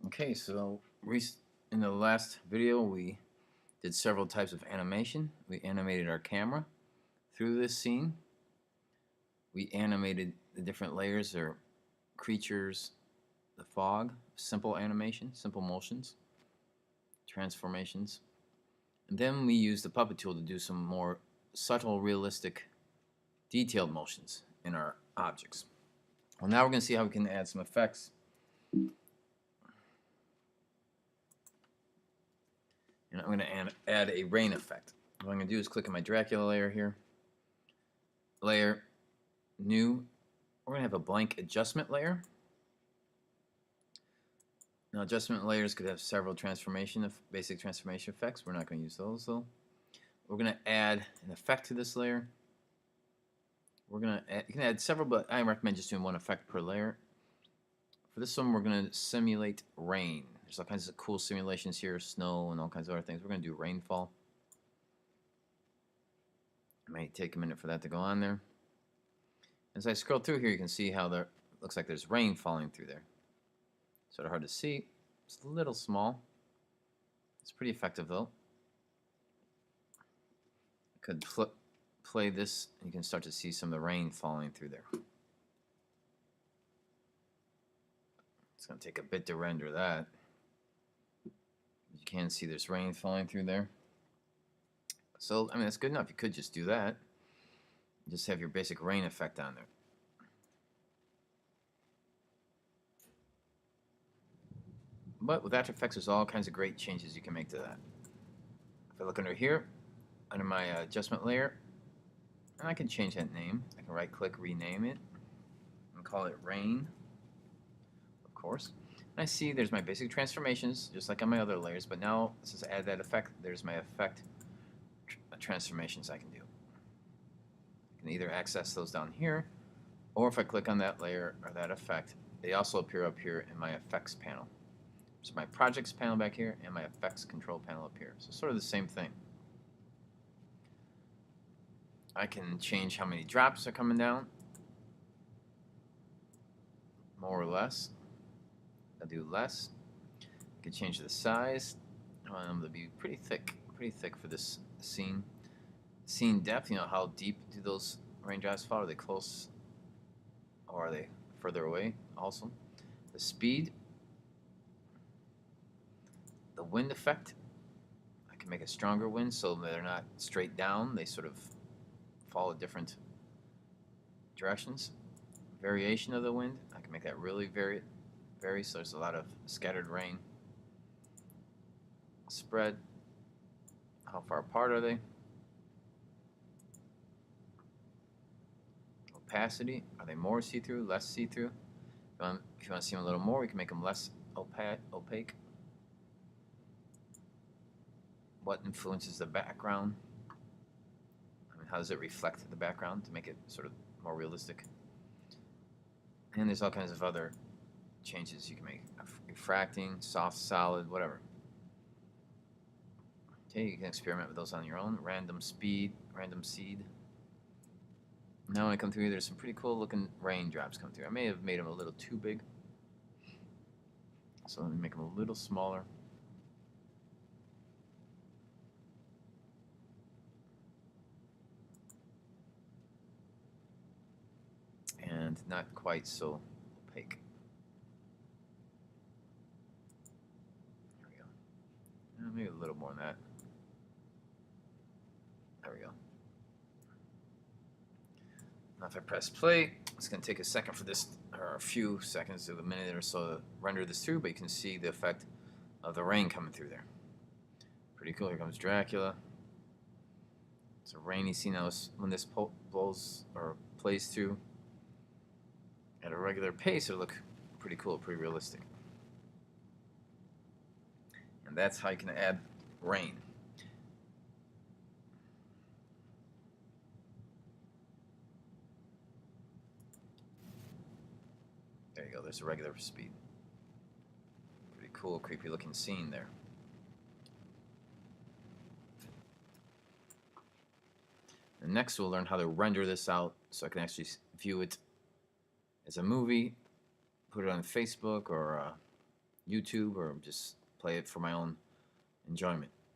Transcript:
Okay, so in the last video we did several types of animation. We animated our camera through this scene. We animated the different layers or creatures, the fog, simple animation, simple motions, transformations. And then we used the puppet tool to do some more subtle, realistic, detailed motions in our objects. Well, now we're going to see how we can add some effects. And I'm going to add a rain effect. What I'm going to do is click on my Dracula layer here. Layer, new. We're going to have a blank adjustment layer. Now adjustment layers could have several basic transformation effects. We're not going to use those though. We're going to add an effect to this layer. You can add several, but I recommend just doing one effect per layer. For this one, we're going to simulate rain. There's all kinds of cool simulations here, snow and all kinds of other things. We're going to do rainfall. It may take a minute for that to go on there. As I scroll through here, you can see how there looks like there's rain falling through there. Sort of hard to see. It's a little small. It's pretty effective though. I could play this, and you can start to see some of the rain falling through there. It's going to take a bit to render that. You can see there's rain falling through there. So, I mean, that's good enough. You could just do that. Just have your basic rain effect on there. But with After Effects, there's all kinds of great changes you can make to that. If I look under here, under my adjustment layer, and I can change that name. I can right-click, rename it, and call it Rain, of course. And I see there's my basic transformations, just like on my other layers, but now let's just add that effect. There's my effect transformations I can do. I can either access those down here, or if I click on that layer or that effect, they also appear up here in my effects panel. So my projects panel back here and my effects control panel up here. So sort of the same thing. I can change how many drops are coming down, more or less. I'll do less. I can change the size. I want them to be pretty thick for this scene. Scene depth, you know, how deep do those raindrops fall? Are they close or are they further away also? The speed, the wind effect. I can make a stronger wind so they're not straight down. They sort of follow different directions. Variation of the wind. I can make that really vary so there's a lot of scattered rain. Spread. How far apart are they? Opacity. Are they more see-through, less see-through? If you want to see them a little more, we can make them less opaque. What influences the background? I mean, how does it reflect the background to make it sort of more realistic? And there's all kinds of other changes you can make. Refracting, soft, solid, whatever. Okay, you can experiment with those on your own. Random speed, random seed. Now when I come through here, there's some pretty cool looking raindrops come through. I may have made them a little too big. So let me make them a little smaller. And not quite so opaque. There we go. Maybe a little more than that. There we go. Now if I press play, it's going to take a second for this, or a few seconds to a minute or so to render this through, but you can see the effect of the rain coming through there. Pretty cool. Here comes Dracula. It's a rainy scene. Now when this blows or plays through at a regular pace, it'll look pretty cool, pretty realistic. And that's how you can add rain. There you go, there's a regular speed. Pretty cool, creepy looking scene there. And next we'll learn how to render this out so I can actually view it as a movie, put it on Facebook or YouTube or just play it for my own enjoyment.